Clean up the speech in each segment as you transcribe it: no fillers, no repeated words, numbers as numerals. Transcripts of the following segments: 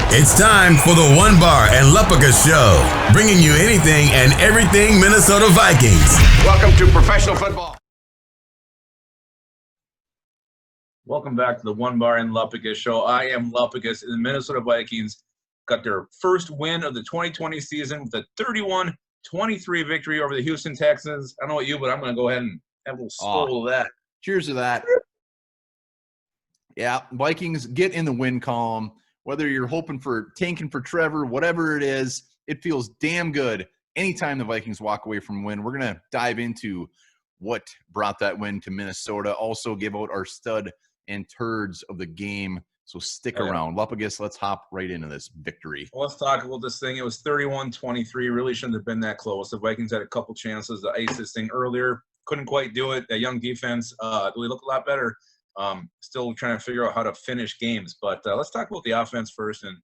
It's time for the One Bar and Lupica Show, bringing you anything and everything Minnesota Vikings. Welcome to professional football. Welcome back to the One Bar and Lupica Show. I am Lupica, and the Minnesota Vikings got their first win of the 2020 season with a 31-23 victory over the Houston Texans. I don't know what you, but I'm going to go ahead and have a little skull of that. Cheers to that. Yeah, Vikings get in the win column. Whether you're hoping for tanking for Trevor, whatever it is, it feels damn good anytime the Vikings walk away from a win. We're going to dive into what brought that win to Minnesota. Also give out our stud and turds of the game. So stick around. Lupigus, let's hop right into this victory. Well, let's talk about this thing. It was 31-23. Really shouldn't have been that close. The Vikings had a couple chances to ice this thing earlier. Couldn't quite do it. That young defense really looked a lot better. Still trying to figure out how to finish games. But let's talk about the offense first. And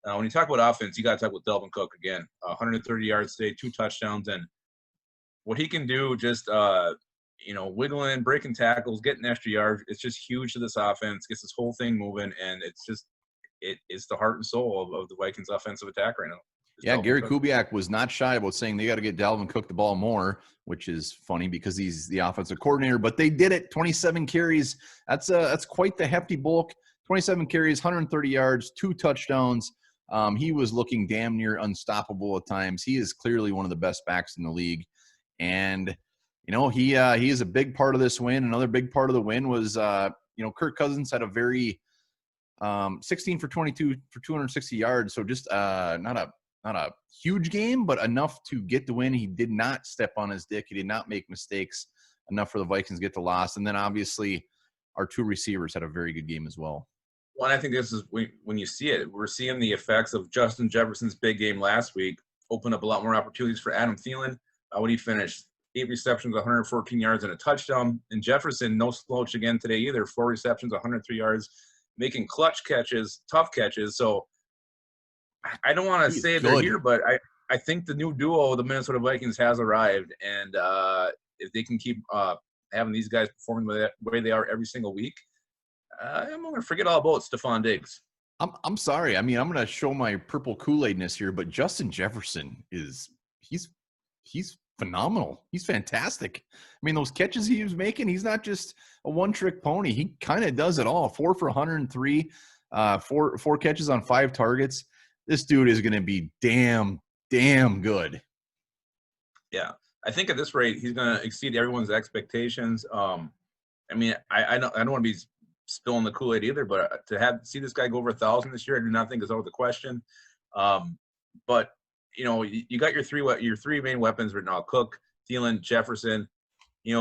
when you talk about offense, you got to talk about Dalvin Cook again. 130 yards today, 2 touchdowns. And what he can do just, wiggling, breaking tackles, getting extra yards, it's just huge to this offense. Gets this whole thing moving. And it's the heart and soul of the Vikings offensive attack right now. Yeah, Gary Kubiak was not shy about saying they got to get Dalvin Cook the ball more, which is funny because he's the offensive coordinator. But they did it. 27 carries. That's quite the hefty bulk. 27 carries, 130 yards, 2 touchdowns. He was looking damn near unstoppable at times. He is clearly one of the best backs in the league, and he is a big part of this win. Another big part of the win was Kirk Cousins had a very 16 for 22 for 260 yards. So just not a huge game, but enough to get the win. He did not step on his dick. He did not make mistakes enough for the Vikings to get the loss. And then obviously our 2 receivers had a very good game as well. Well, I think this is when you see it, we're seeing the effects of Justin Jefferson's big game last week, open up a lot more opportunities for Adam Thielen. When he finished 8 receptions, 114 yards and a touchdown. And Jefferson, no slouch again today either, 4 receptions, 103 yards, making clutch catches, tough catches. So I don't want to say they're here, but I think the new duo of the Minnesota Vikings has arrived. And if they can keep having these guys performing the way they are every single week, I'm going to forget all about Stephon Diggs. I'm sorry. I mean, I'm going to show my purple Kool-Aidness here, but Justin Jefferson he's phenomenal. He's fantastic. I mean, those catches he was making, he's not just a one-trick pony. He kind of does it all. 4 for 103, 4 catches on 5 targets. This dude is going to be damn good. Yeah. I think at this rate, he's going to exceed everyone's expectations. I don't want to be spilling the Kool-Aid either, but to see this guy go over 1,000 this year, I do not think is out of the question. But you got your three main weapons right now: Cook, Thielen, Jefferson.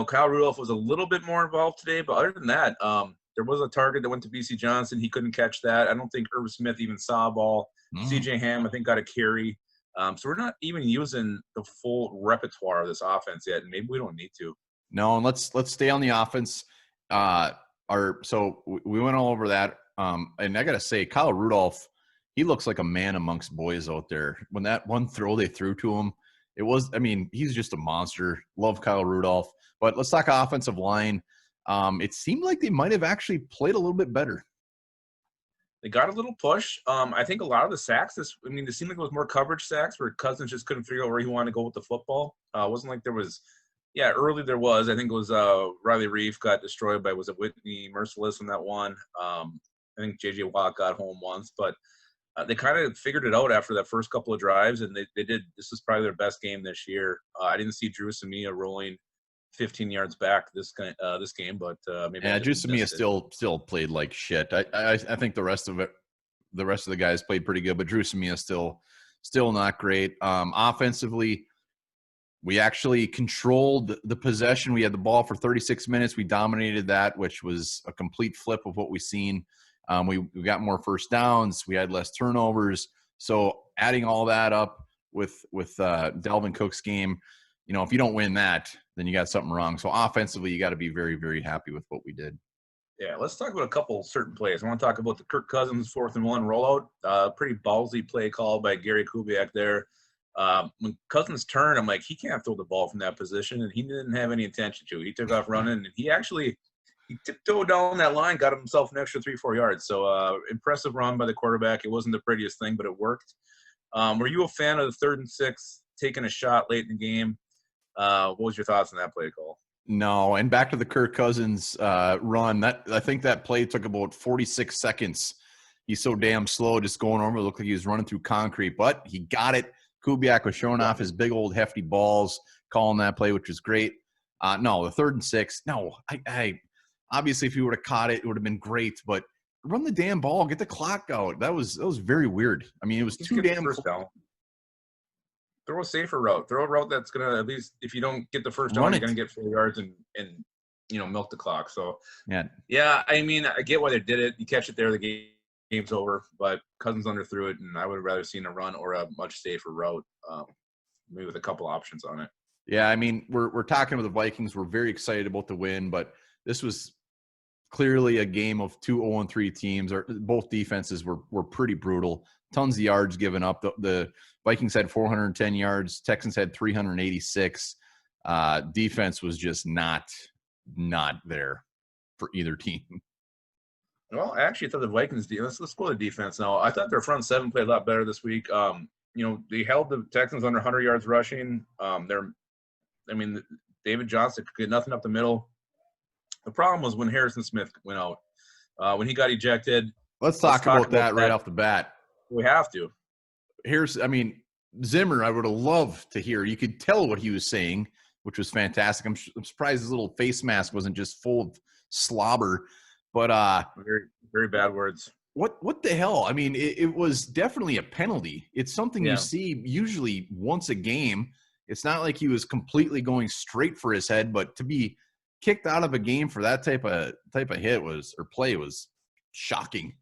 Kyle Rudolph was a little bit more involved today, but other than that, there was a target that went to BC Johnson. He couldn't catch that. I don't think Irv Smith even saw a ball. CJ Ham, I think, got a carry. So we're not even using the full repertoire of this offense yet, and maybe we don't need to. No, and let's stay on the offense. So we went all over that. And I got to say, Kyle Rudolph, he looks like a man amongst boys out there. When that one throw they threw to him, he's just a monster. Love Kyle Rudolph. But let's talk offensive line. It seemed like they might have actually played a little bit better. They got a little push. I think a lot of the sacks, it seemed like it was more coverage sacks where Cousins just couldn't figure out where he wanted to go with the football. It wasn't like there was – early there was. I think it was Riley Reif got destroyed by – was it Whitney Merciless on that one? I think J.J. Watt got home once. But they kind of figured it out after that first couple of drives, and they did – this was probably their best game this year. I didn't see Drew Samia rolling 15 yards back this game, but maybe. Yeah, Drew Samia still played like shit. I think the rest of the guys played pretty good, but Drew Samia still not great. Offensively, we actually controlled the possession. We had the ball for 36 minutes. We dominated that, which was a complete flip of what we've seen. We got more first downs. We had less turnovers. So adding all that up with Dalvin Cook's game, if you don't win that, then you got something wrong. So offensively, you got to be very, very happy with what we did. Yeah, let's talk about a couple certain plays. I want to talk about the Kirk Cousins 4th and 1 rollout. Pretty ballsy play call by Gary Kubiak there. When Cousins turned, I'm like, he can't throw the ball from that position, and he didn't have any intention to. He took off running, and he actually he tiptoed down that line, got himself an extra 3-4 yards. So impressive run by the quarterback. It wasn't the prettiest thing, but it worked. Were you a fan of the 3rd and 6 taking a shot late in the game? What was your thoughts on that play call? No, and back to the Kirk Cousins run. I think that play took about 46 seconds. He's so damn slow, just going over. It looked like he was running through concrete, but he got it. Kubiak was showing off his big old hefty balls, calling that play, which was great. No, the 3rd and 6. No, I obviously if he would have caught it, it would have been great. But run the damn ball, get the clock out. That was very weird. I mean, it was too damn first down. Throw a safer route. Throw a route that's gonna, at least if you don't get the first down, you're gonna get 4 yards and milk the clock. So yeah. I mean, I get why they did it. You catch it there, the game's over. But Cousins underthrew it, and I would have rather seen a run or a much safer route, maybe with a couple options on it. Yeah, I mean, we're talking with the Vikings. We're very excited about the win, but this was clearly a game of 2 0-3 teams. Both defenses were pretty brutal. Tons of yards given up. The Vikings had 410 yards. Texans had 386. Defense was just not there for either team. Well, I actually thought the Vikings let's go to the defense now. I thought their front seven played a lot better this week. They held the Texans under 100 yards rushing. David Johnson could get nothing up the middle. The problem was when Harrison Smith went out. When he got ejected. Let's talk about that right off the bat. We have to. Zimmer, I would have loved to hear. You could tell what he was saying, which was fantastic. I'm surprised his little face mask wasn't just full of slobber. But very, very bad words. What the hell? I mean, it was definitely a penalty. It's something you see usually once a game. It's not like he was completely going straight for his head, but to be kicked out of a game for that type of hit play was shocking.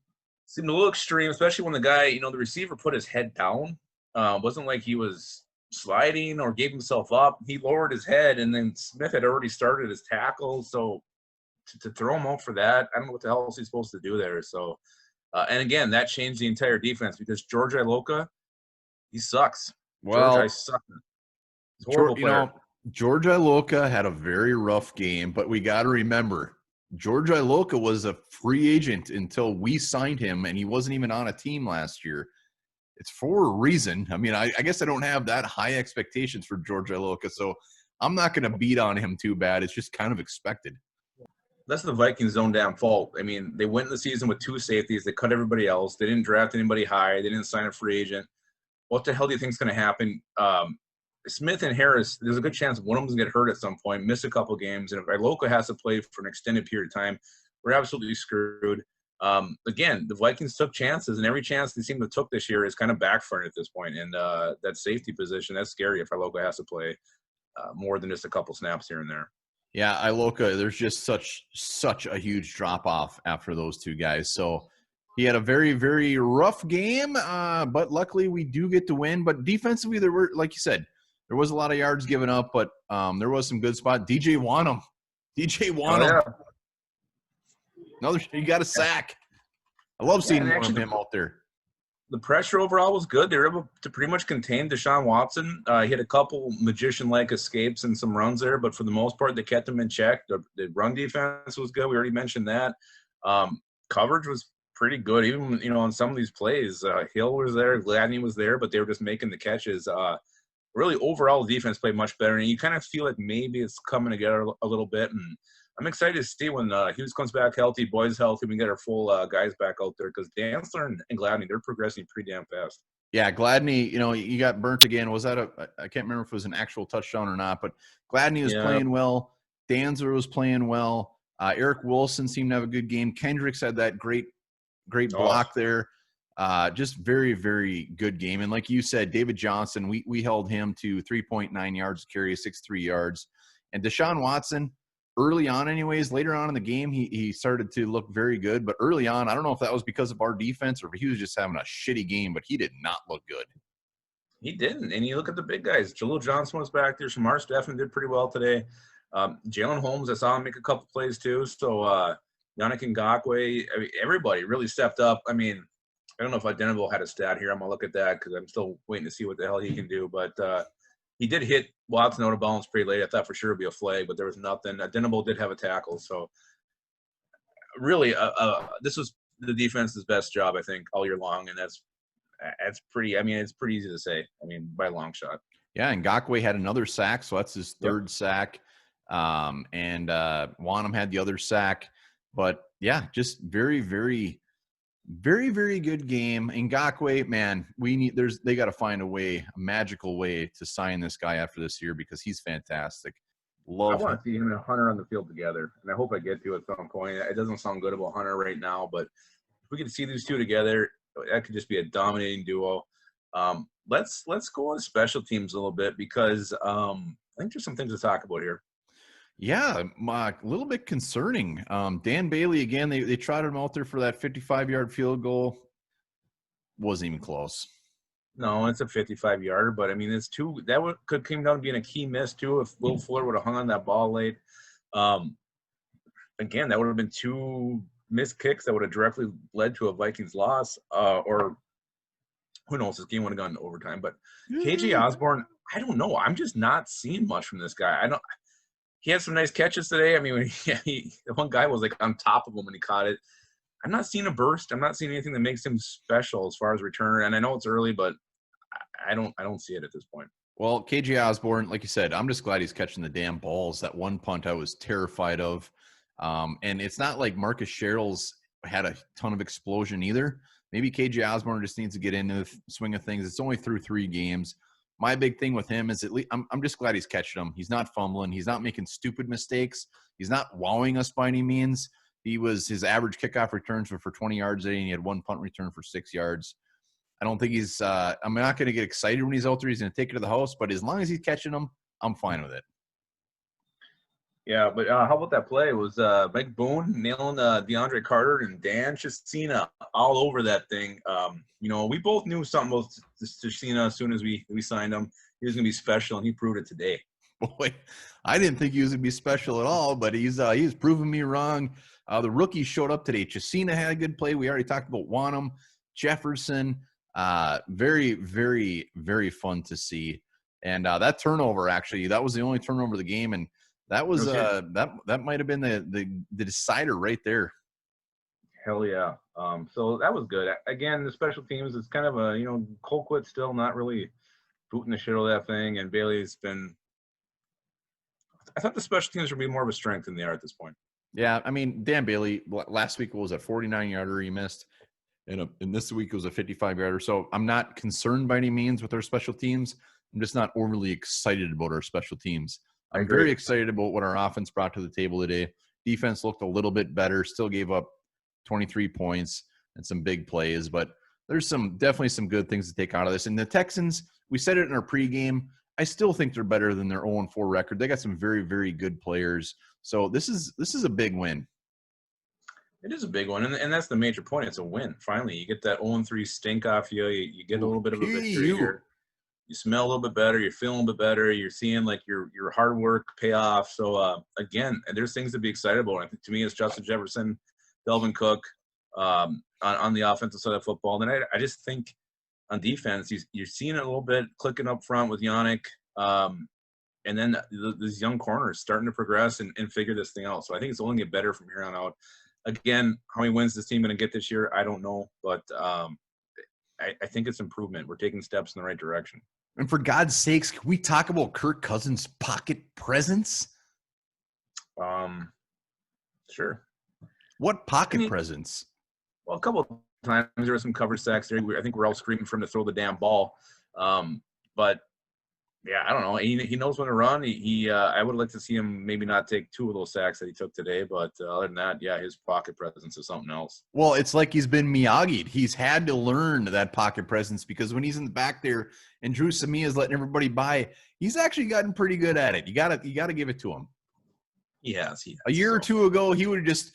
Seemed a little extreme, especially when the guy, the receiver put his head down. Wasn't like he was sliding or gave himself up. He lowered his head, and then Smith had already started his tackle. So to throw him out for that, I don't know what the hell else he's supposed to do there. So, and again, that changed the entire defense because George Iloka, he sucks. Well, George, sucks. He's a horrible player. George Iloka had a very rough game, but we got to remember, George Iloka was a free agent until we signed him, and he wasn't even on a team last year. It's for a reason. I mean, I guess I don't have that high expectations for George Iloka, so I'm not going to beat on him too bad. It's just kind of expected. That's the Vikings' own damn fault. I mean, they went in the season with 2 safeties. They cut everybody else. They didn't draft anybody high. They didn't sign a free agent. What the hell do you think is going to happen? Smith and Harris, there's a good chance one of them is going to get hurt at some point, miss a couple games. And if Iloka has to play for an extended period of time, we're absolutely screwed. Again, the Vikings took chances, and every chance they seem to took this year is kind of backfiring at this point. And that safety position, that's scary if Iloka has to play more than just a couple snaps here and there. Yeah, Iloka, there's just such a huge drop-off after those two guys. So he had a very, very rough game, but luckily we do get to win. But defensively, there were, like you said, there was a lot of yards given up, but there was some good spot. DJ Wanham. He got a sack. I love seeing more of him out there. The pressure overall was good. They were able to pretty much contain Deshaun Watson. He had a couple magician-like escapes and some runs there, but for the most part, they kept him in check. The run defense was good. We already mentioned that. Coverage was pretty good. Even, on some of these plays, Hill was there, Gladney was there, but they were just making the catches. Really, overall, the defense played much better, and you kind of feel like maybe it's coming together a little bit. And I'm excited to see when Hughes comes back healthy, Boyd's healthy, we can get our full guys back out there because Dantzler and Gladney, they're progressing pretty damn fast. Yeah, Gladney, you got burnt again. Was that I can't remember if it was an actual touchdown or not, but Gladney was playing well. Dantzler was playing well. Eric Wilson seemed to have a good game. Kendricks had that great block there. Just very, very good game. And like you said, David Johnson, we held him to 3.9 yards carry, 63 yards. And Deshaun Watson, early on anyways, later on in the game, he started to look very good. But early on, I don't know if that was because of our defense or if he was just having a shitty game, but he did not look good. He didn't. And you look at the big guys. Jaleel Johnson was back there. Shamar Stephan did pretty well today. Jalen Holmes, I saw him make a couple plays too. So Yannick Ngakoue, everybody really stepped up. I mean, I don't know if Identible had a stat here. I'm going to look at that because I'm still waiting to see what the hell he can do. But he did hit Watson out of bounds pretty late. I thought for sure it would be a flag, but there was nothing. Identible did have a tackle. So really, this was the defense's best job, I think, all year long, and that's pretty. I mean, it's pretty easy to say. I mean, by a long shot. Yeah, and Ngakoue had another sack, so that's his third sack. And Wanham had the other sack. But yeah, just very, very, very, very good game. Ngakoue, man, they got to find a magical way to sign this guy after this year because he's fantastic. I want to see him and Hunter on the field together, and I hope I get to at some point. It doesn't sound good about Hunter right now, but if we can see these two together, that could just be a dominating duo. Let's go on special teams a little bit because I think there's some things to talk about here. Yeah, a little bit concerning. Dan Bailey, again, they trotted him out there for that 55-yard field goal. Wasn't even close. No, it's a 55-yarder, but I mean, it's two. Could come down to being a key miss too if Will Fuller would have hung on that ball late. Again, that would have been two missed kicks that would have directly led to a Vikings loss, or who knows? This game would have gone to overtime. But KJ Osborne, I don't know. I'm just not seeing much from this guy. He had some nice catches today. I mean, the one guy was like on top of him when he caught it. I'm not seeing a burst. I'm not seeing anything that makes him special as far as returner. And I know it's early, but I don't see it at this point. Well, KJ Osborne, like you said, I'm just glad he's catching the damn balls. That one punt I was terrified of. And it's not like Marcus Sherrill's had a ton of explosion either. Maybe KJ Osborne just needs to get into the swing of things. It's only through 3 games. My big thing with him is at least I'm just glad he's catching them. He's not fumbling. He's not making stupid mistakes. He's not wowing us by any means. His average kickoff returns were for 20 yards today, and he had 1 punt return for 6 yards. I don't think I'm not going to get excited when he's out there. He's going to take it to the house, but as long as he's catching them, I'm fine with it. Yeah, but how about that play? It was Mike Boone nailing DeAndre Carter and Dan Chisena all over that thing. We both knew something about Chisena as soon as we signed him. He was going to be special, and he proved it today. Boy, I didn't think he was going to be special at all, but he's proven me wrong. The rookies showed up today. Chisena had a good play. We already talked about Wanham, Jefferson. Very, very, very fun to see. And that turnover, actually, that was the only turnover of the game, and that was that might have been the decider right there. Hell yeah. So that was good. Again, the special teams is kind of a, Colquitt still not really booting the shit out of that thing, and Bailey's been – I thought the special teams would be more of a strength than they are at this point. Yeah, I mean, Dan Bailey, last week was a 49-yarder he missed, and this week was a 55-yarder. So I'm not concerned by any means with our special teams. I'm just not overly excited about our special teams. I'm very excited about what our offense brought to the table today. Defense looked a little bit better, still gave up 23 points and some big plays, but there's definitely some good things to take out of this. And the Texans, we said it in our pregame, I still think they're better than their 0-4 record. They got some very, very good players. So this is a big win. It is a big one, and that's the major point. It's a win. Finally, you get that 0-3 stink off you. You get a little bit of a victory here. You smell a little bit better. You're feeling a little bit better. You're seeing like your hard work pay off. So again, there's things to be excited about. I think to me, it's Justin Jefferson, Delvin Cook on the offensive side of football. And then I just think on defense, you're seeing it a little bit clicking up front with Yannick. And then these young corners starting to progress and figure this thing out. So I think it's only get better from here on out. Again, how many wins this team going to get this year? I don't know, but I think it's improvement. We're taking steps in the right direction. And for God's sakes, can we talk about Kirk Cousins' pocket presence? Sure. What pocket presence? Well, a couple of times there were some cover sacks there. I think we're all screaming for him to throw the damn ball. But yeah, I don't know. He knows when to run. I would like to see him maybe not take 2 of those sacks that he took today. But other than that, yeah, his pocket presence is something else. Well, it's like he's been Miyagi'd. He's had to learn that pocket presence because when he's in the back there and Drew Samia is letting everybody by, he's actually gotten pretty good at it. You gotta give it to him. Yes. A year or two ago, he would have just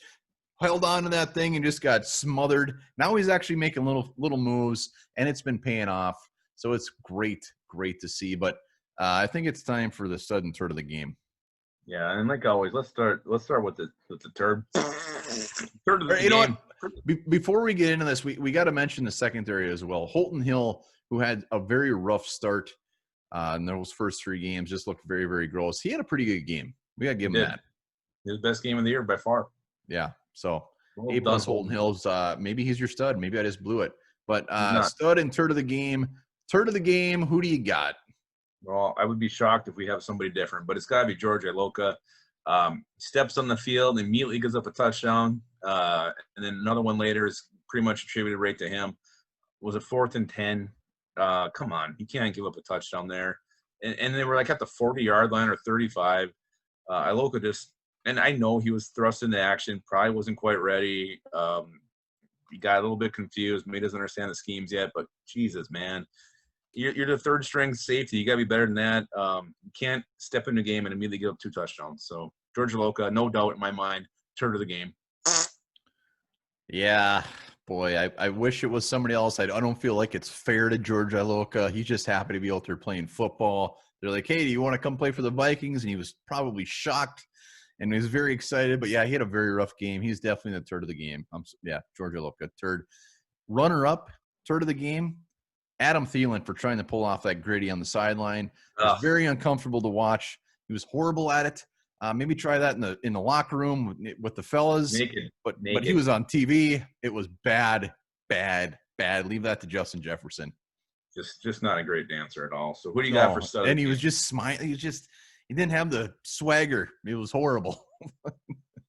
held on to that thing and just got smothered. Now he's actually making little moves, and it's been paying off. So it's great to see. But I think it's time for the sudden turd of the game. Yeah, and like always, let's start with the turd. Turd of the game. Know what? Before we get into this, we got to mention the secondary as well. Holton Hill, who had a very rough start in those first 3 games, just looked very, very gross. He had a pretty good game. We got to give him that. His best game of the year by far. Yeah. So Well A done, plus Holton Hills. Maybe he's your stud. Maybe I just blew it. But not. stud and turd of the game. Turd of the game, who do you got? Well, I would be shocked if we have somebody different, but it's got to be George Iloka. Steps on the field, immediately gives up a touchdown, and then another one later is pretty much attributed right to him. Was it 4th and 10? Come on, you can't give up a touchdown there. And they were like at the 40-yard line or 35. Iloka just, and I know he was thrust into action, probably wasn't quite ready. He got a little bit confused. Maybe doesn't understand the schemes yet, but Jesus, man. You're the third string safety. You got to be better than that. You can't step in the game and immediately give up 2 touchdowns. So George Iloka, no doubt in my mind, turd of the game. Yeah, boy, I wish it was somebody else. I don't feel like it's fair to George Iloka. He's just happy to be out there playing football. They're like, hey, do you want to come play for the Vikings? And he was probably shocked and he was very excited. But, yeah, he had a very rough game. He's definitely the turd of the game. George Iloka, turd. Runner-up, turd of the game. Adam Thielen for trying to pull off that gritty on the sideline. It was very uncomfortable to watch. He was horrible at it. Maybe try that in the locker room with the fellas. Naked. But he was on TV. It was bad. Leave that to Justin Jefferson. Just not a great dancer at all. So who do you got for stud? And he was just smiling. He didn't have the swagger. It was horrible.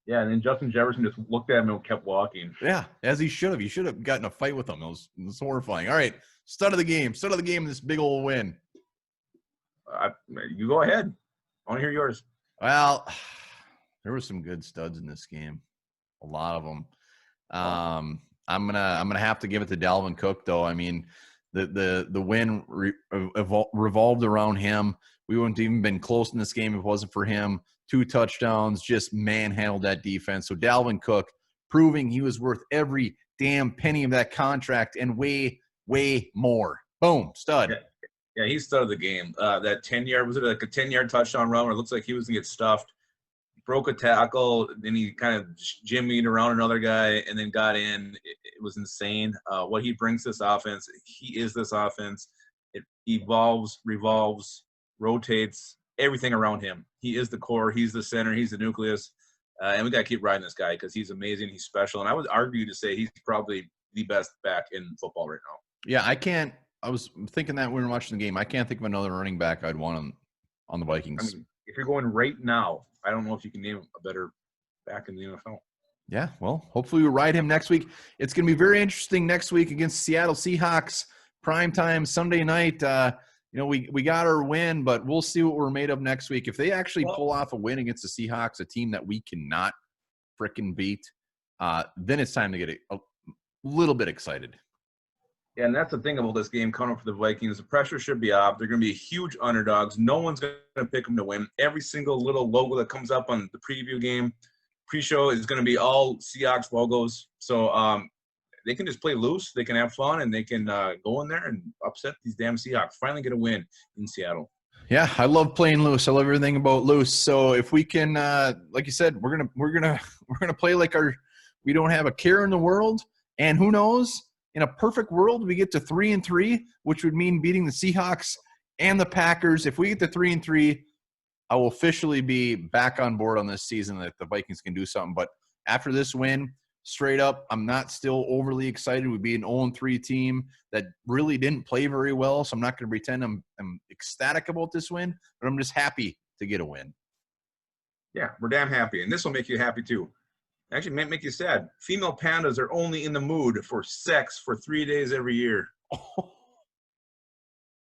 Yeah, and then Justin Jefferson just looked at him and kept walking. Yeah, as he should have. He should have gotten a fight with him. It was horrifying. All right, stud of the game. Stud of the game. This big old win. You go ahead. I want to hear yours. Well, there were some good studs in this game. A lot of them. I'm gonna have to give it to Dalvin Cook, though. I mean, the win revolved around him. We wouldn't have even been close in this game if it wasn't for him. 2 touchdowns, just manhandled that defense. So Dalvin Cook proving he was worth every damn penny of that contract and way more. Boom, stud. Yeah, he's stud of the game. That 10-yard, was it like a 10-yard touchdown run where it looks like he was going to get stuffed? Broke a tackle, then he kind of jimmied around another guy and then got in. It was insane. What he brings to this offense, he is this offense. It evolves, revolves, rotates, everything around him. He is the core. He's the center. He's the nucleus. And we got to keep riding this guy because he's amazing. He's special. And I would argue to say he's probably the best back in football right now. Yeah, I was thinking that when we were watching the game. I can't think of another running back I'd want on the Vikings. I mean, if you're going right now, I don't know if you can name a better back in the NFL. Yeah, well, hopefully we ride him next week. It's going to be very interesting next week against Seattle Seahawks, primetime Sunday night. We got our win, but we'll see what we're made of next week. If they actually pull off a win against the Seahawks, a team that we cannot frickin' beat, then it's time to get a little bit excited. Yeah, and that's the thing about this game coming up for the Vikings. The pressure should be off. They're going to be huge underdogs. No one's going to pick them to win. Every single little logo that comes up on the preview game, pre-show, is going to be all Seahawks logos. So they can just play loose. They can have fun, and they can go in there and upset these damn Seahawks. Finally get a win in Seattle. Yeah, I love playing loose. I love everything about loose. So if we can, like you said, we're gonna play like we don't have a care in the world. And who knows? In a perfect world, we get to 3-3, which would mean beating the Seahawks and the Packers. If we get to 3-3, I will officially be back on board on this season that the Vikings can do something. But after this win, straight up, I'm not still overly excited. We'd be an 0-3 team that really didn't play very well, so I'm not going to pretend I'm ecstatic about this win, but I'm just happy to get a win. Yeah, we're damn happy, and this will make you happy too. Actually, make you sad. Female pandas are only in the mood for sex for 3 days every year.